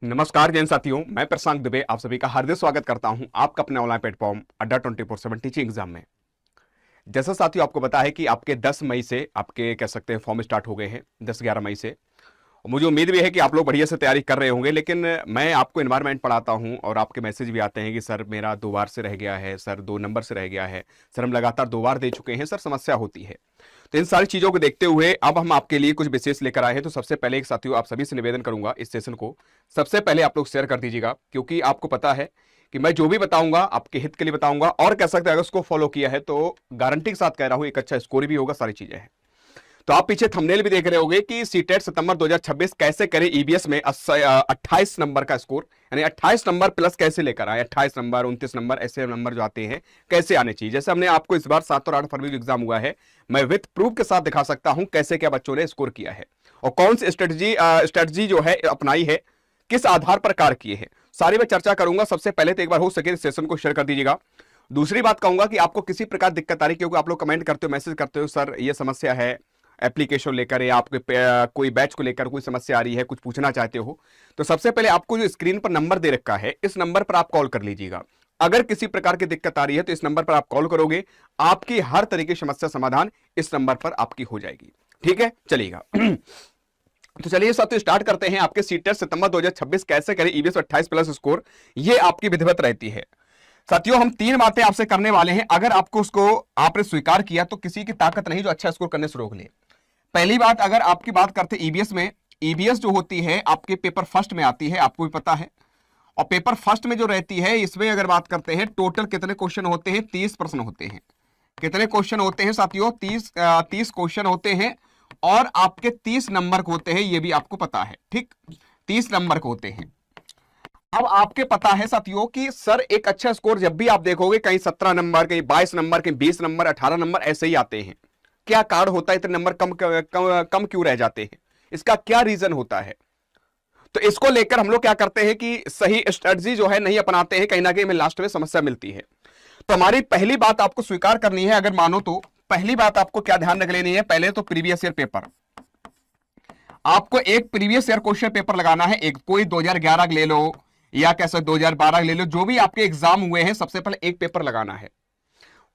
नमस्कार जैन साथियों, मैं प्रशांत दुबे आप सभी का हार्दिक स्वागत करता हूं आपका अपने ऑनलाइन प्लेटफॉर्म अड्डा 24/7 टीचिंग एग्जाम में। जैसा साथियों आपको पता है कि आपके 10 मई से आपके कह सकते हैं फॉर्म स्टार्ट हो गए हैं, 10-11 मई से। और मुझे उम्मीद भी है कि आप लोग बढ़िया से तैयारी कर रहे होंगे, लेकिन मैं आपको एनवायरनमेंट पढ़ाता हूं और आपके मैसेज भी आते हैं कि सर मेरा 2 बार से रह गया है, सर 2 नंबर से रह गया है, सर हम लगातार 2 बार दे चुके हैं, सर समस्या होती है। तो इन सारी चीजों को देखते हुए अब हम आपके लिए कुछ विशेष लेकर आए हैं। तो सबसे पहले एक साथियों आप सभी से निवेदन करूंगा, इस सेशन को सबसे पहले आप लोग शेयर कर दीजिएगा, क्योंकि आपको पता है कि मैं जो भी बताऊंगा आपके हित के लिए बताऊंगा और कह सकते हैं अगर उसको फॉलो किया है तो गारंटी के साथ कह रहा हूं एक अच्छा स्कोर भी होगा, सारी चीजें हैं। तो आप पीछे थंबनेल भी देख रहे होंगे कि सीटेट सितंबर 2026 कैसे करें ईबीएस में 28 नंबर का स्कोर, यानी 28 नंबर प्लस कैसे लेकर आए, 28 नंबर 29 नंबर ऐसे नंबर जो आते हैं कैसे आने चाहिए। जैसे हमने आपको इस बार 7 और 8 फरवरी एग्जाम हुआ है, मैं विथ प्रूफ के साथ दिखा सकता हूं कैसे क्या बच्चों ने स्कोर किया है और कौन सी स्ट्रेटजी जो है अपनाई है, किस आधार पर कार्य किए हैं, सारी मैं चर्चा करूंगा। सबसे पहले तो एक बार हो सके इस सेशन को शेयर कर दीजिएगा। दूसरी बात कहूंगा कि आपको किसी प्रकार दिक्कत आ रही है, क्योंकि आप लोग कमेंट करते हो, मैसेज करते हो, सर ये समस्या है एप्लीकेशन लेकर या आपके कोई बैच को लेकर कोई समस्या आ रही है, कुछ पूछना चाहते हो, तो सबसे पहले आपको जो स्क्रीन पर नंबर दे रखा है इस नंबर पर आप कॉल कर लीजिएगा। अगर किसी प्रकार की दिक्कत आ रही है तो इस नंबर पर आप कॉल करोगे, आपकी हर तरीके की समस्या समाधान इस नंबर पर आपकी हो जाएगी। ठीक है, चलिएगा। तो चलिए साथियों स्टार्ट करते हैं। आपके सीटेट सितंबर 2026 कैसे करें ईबीएस 28 प्लस स्कोर, ये आपकी विधिवत रहती है। साथियों हम 3 बातें आपसे करने वाले हैं, अगर आपको उसको आपने स्वीकार किया तो किसी की ताकत नहीं जो अच्छा स्कोर करने से रोक ले। पहली बात, अगर आपकी बात करते हैं ईबीएस में, ईबीएस जो होती है आपके पेपर फर्स्ट में आती है, आपको भी पता है। और पेपर फर्स्ट में जो रहती है इसमें अगर बात करते हैं टोटल कितने क्वेश्चन होते हैं, 30 प्रश्न होते हैं। कितने क्वेश्चन होते हैं साथियों, 30 क्वेश्चन होते हैं और आपके 30 नंबर के होते हैं, ये भी आपको पता है। ठीक, 30 नंबर के होते हैं। अब आपके पता है साथियों कि सर एक अच्छा स्कोर जब भी आप देखोगे कहीं 17 नंबर, कहीं 22 नंबर, कहीं 20 नंबर, 18 नंबर ऐसे ही आते हैं। क्या कारण होता है इतने नंबर कम क्यों रह जाते हैं, इसका क्या रीजन होता है? तो इसको लेकर हम लोग क्या करते हैं कि सही स्ट्रेटजी जो है नहीं अपनाते हैं, कहीं ना कहीं हमें लास्ट में समस्या मिलती है। तो हमारी पहली बात आपको स्वीकार करनी है, अगर मानो तो पहली बात आपको क्या ध्यान रख लेनी है, पहले तो प्रीवियस ईयर पेपर, आपको एक प्रीवियस ईयर क्वेश्चन पेपर लगाना है। एक कोई 2011 ले लो या कैसे 2012 ले लो, जो भी आपके एग्जाम हुए हैं सबसे पहले एक पेपर लगाना है।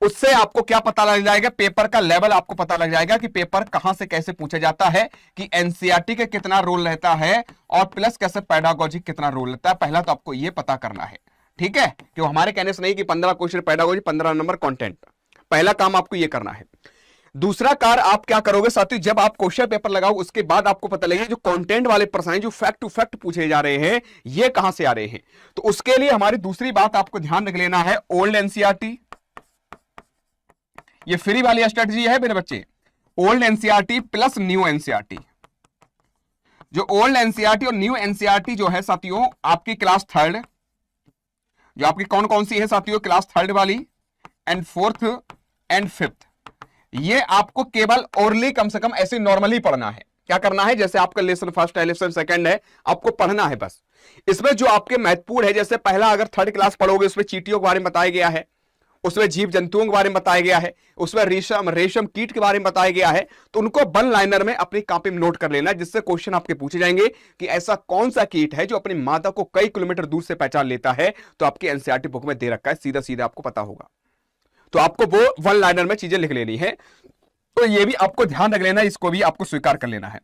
उससे आपको क्या पता लग जाएगा, पेपर का लेवल आपको पता लग जाएगा कि पेपर कहां से कैसे पूछा जाता है, कि एनसीईआरटी का कितना रोल रहता है और प्लस कैसे पेडागोजी कितना रोल रहता है। पहला तो आपको यह पता करना है, ठीक है, कि हमारे कहने से नहीं कि 15 क्वेश्चन पेडागोजी 15 नंबर कंटेंट, पहला काम आपको यह करना है। दूसरा कार्य आप क्या करोगे साथियों, जब आप क्वेश्चन पेपर लगाओ उसके बाद आपको पता लगेगा जो कंटेंट वाले प्रश्न हैं, जो फैक्ट टू फैक्ट पूछे जा रहे हैं, ये कहां से आ रहे हैं। तो उसके लिए हमारी दूसरी बात आपको ध्यान रख लेना है, ओल्ड एनसीईआरटी, ये फ्री वाली स्ट्रेटजी है मेरे बच्चे, old NCERT plus new NCERT. जो ओल्ड एनसीईआरटी और न्यू एनसीईआरटी जो है साथियों आपकी क्लास थर्ड, जो आपकी कौन कौन सी है साथियों, क्लास थर्ड वाली एंड फोर्थ एंड फिफ्थ, ये आपको केवल ओरली कम से कम ऐसे नॉर्मली पढ़ना है। क्या करना है, जैसे आपका लेसन फर्स्ट है, लेसन सेकंड है, आपको पढ़ना है बस। इसमें जो आपके महत्वपूर्ण है, जैसे पहला अगर थर्ड क्लास पढ़ोगे उसमें चींटियों के बारे में बताया गया है, उसमें जीव जंतुओं के बारे में बताया गया है, उसमें रेशम कीट के बारे में बताया गया है, तो उनको वन लाइनर में अपनी कॉपी में नोट कर लेना, जिससे क्वेश्चन आपके पूछे जाएंगे कि ऐसा कौन सा कीट है जो अपनी मादा को कई किलोमीटर दूर से पहचान लेता है। तो आपकी एनसीईआरटी बुक में दे रखा है, सीधा सीधा आपको पता होगा, तो आपको वो वन लाइनर में चीजें लिख लेनी है। तो ये भी आपको ध्यान रख लेना, इसको भी आपको स्वीकार कर लेना है।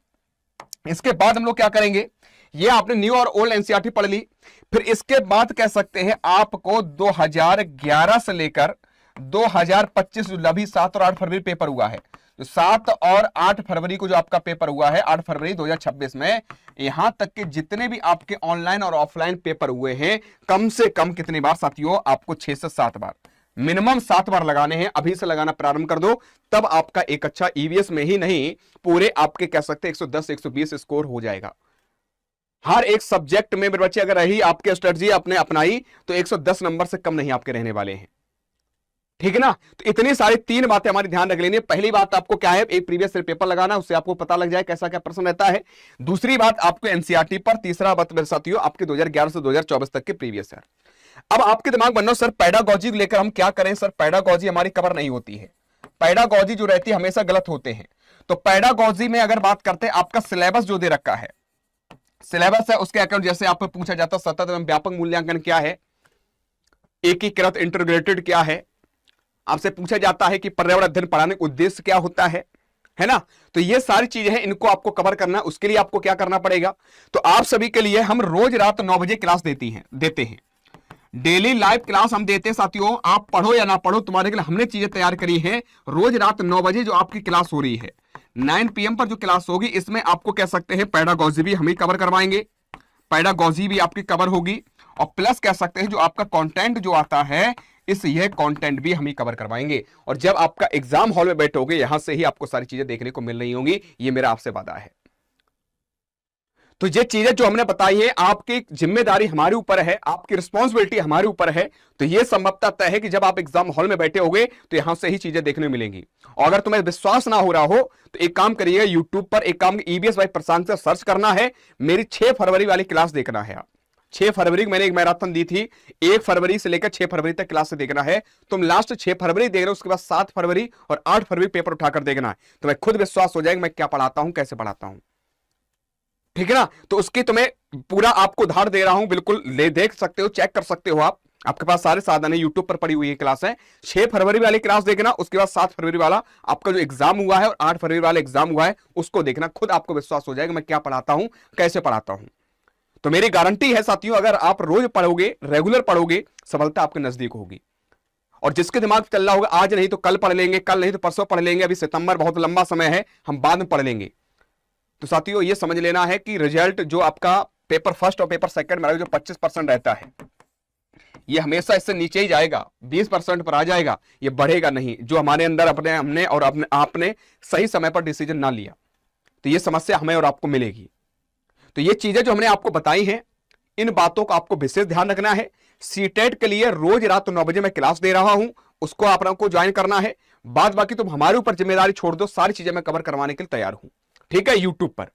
इसके बाद हम लोग क्या करेंगे, ये आपने न्यू और ओल्ड एनसीईआरटी पढ़ ली, फिर इसके बाद कह सकते हैं आपको 2011 से लेकर 2025 जो अभी 7 और 8 फरवरी पेपर हुआ है, तो 7 और 8 फरवरी को जो आपका पेपर हुआ है, 8 फरवरी 2026 में, यहां तक के जितने भी आपके ऑनलाइन और ऑफलाइन पेपर हुए हैं, कम से कम कितनी बार साथियों, आपको 6 से 7 बार, मिनिमम 7 बार लगाने हैं। अभी से लगाना प्रारंभ कर दो, तब आपका एक अच्छा ईवीएस में ही नहीं पूरे आपके कह सकते 110 120 स्कोर हो जाएगा। हर एक सब्जेक्ट में मेरे बच्चे अगर रही आपके स्ट्रेटजी आपने अपनाई तो 110 नंबर से कम नहीं आपके रहने वाले हैं, ठीक है ना। तो इतनी सारी 3 बातें हमारी ध्यान रख लेनी है। पहली बात आपको क्या है, एक प्रीवियस पेपर लगाना, उससे आपको पता लग जाए कैसा क्या प्रश्न रहता है। दूसरी बात आपको एनसीईआरटी पर, तीसरा बात मेरे साथियों आपके 2011 से 2024 तक के प्रीवियस ईयर। अब आपके दिमाग बनना, सर पेडागोजी लेकर हम क्या करें, सर पेडागोजी हमारी कवर नहीं होती है, पेडागोजी जो रहती है हमेशा गलत होते हैं। तो पेडागोजी में अगर बात करते हैं, आपका सिलेबस जो दे रखा है, सिलेबस है उसके अकॉर्डिंग जैसे आप पे पूछा जाता है सतत एवं व्यापक मूल्यांकन क्या है, एकीकृत इंटीग्रेटेड क्या है, आपसे पूछा जाता है कि पर्यावरण अध्ययन पढ़ाने का उद्देश्य क्या होता है ना। तो ये सारी चीजें हैं, इनको आपको कवर करना है। उसके लिए आपको क्या करना पड़ेगा, तो आप सभी के लिए हम रोज रात 9 बजे क्लास देते हैं, डेली लाइव क्लास हम देते हैं साथियों। आप पढ़ो या ना पढ़ो, तुम्हारे के लिए हमने चीजें तैयार करी हैं। रोज रात 9 बजे जो आपकी क्लास हो रही है, 9 PM पर जो क्लास होगी, इसमें आपको कह सकते हैं पेडागोजी भी हम ही कवर करवाएंगे, पेडागोजी भी आपकी कवर होगी, और प्लस कह सकते हैं जो आपका कंटेंट जो आता है यह कंटेंट भी हम ही कवर करवाएंगे। और जब आपका एग्जाम हॉल में बैठोगे, यहां से ही आपको सारी चीजें देखने को मिल रही होंगी, ये मेरा आपसे वादा है। तो ये चीजें जो हमने बताई है, आपकी जिम्मेदारी हमारे ऊपर है, आपकी रिस्पॉन्सिबिलिटी हमारे ऊपर है। तो ये संभवतः तय है कि जब आप एग्जाम हॉल में बैठे होगे तो यहां से ही चीजें देखने मिलेंगी। और अगर तुम्हें विश्वास ना हो रहा हो तो एक काम करिएगा, यूट्यूब पर एक काम EBS बाय प्रशांत से सर्च करना है, मेरी 6 फरवरी वाली क्लास देखना है। आप 6 फरवरी मैंने एक मैराथन दी थी, 1 फरवरी से लेकर 6 फरवरी तक क्लास से देखना है। तुम लास्ट 6 फरवरी देख रहे हो, उसके बाद 7 फरवरी और 8 फरवरी पेपर उठाकर देखना है। तुम्हें खुद विश्वास हो जाएगा मैं क्या पढ़ाता हूं, कैसे पढ़ाता हूं, ठीक है ना। तो उसकी तुम्हें पूरा आपको उदाहरण दे रहा हूं, बिल्कुल देख सकते हो, चेक कर सकते हो आप, आपके पास सारे साधन है, यूट्यूब पर पड़ी हुई है क्लास है। 6 फरवरी वाली क्लास देखना, उसके बाद 7 फरवरी वाला आपका जो एग्जाम हुआ है और 8 फरवरी वाला एग्जाम हुआ है उसको देखना। खुद आपको विश्वास हो जाएगा मैं क्या पढ़ाता हूं, कैसे पढ़ाता हूं। तो मेरी गारंटी है साथियों, अगर आप रोज पढ़ोगे, रेगुलर पढ़ोगे, सफलता आपके नजदीक होगी। और जिसके दिमाग चल रहा होगा आज नहीं तो कल पढ़ लेंगे, कल नहीं तो परसों पढ़ लेंगे, अभी सितंबर बहुत लंबा समय है, हम बाद में पढ़ लेंगे, तो साथियों ये समझ लेना है कि रिजल्ट जो आपका पेपर फर्स्ट और पेपर सेकंड में जो 25% रहता है, ये हमेशा इससे नीचे ही जाएगा, 20% पर आ जाएगा, ये बढ़ेगा नहीं। जो हमारे अंदर हमने और आपने सही समय पर डिसीजन ना लिया, तो ये समस्या हमें और आपको मिलेगी। तो ये चीजें जो हमने आपको बताई हैं, इन बातों का आपको विशेष ध्यान रखना है। सीटेट के लिए रोज रात 9 बजे मैं क्लास दे रहा हूं, उसको आप लोगों को ज्वाइन करना है। बाद बाकी तुम हमारे ऊपर जिम्मेदारी छोड़ दो, सारी चीजें मैं कवर करवाने के लिए तैयार हूं, ठीक है, यूट्यूब पर।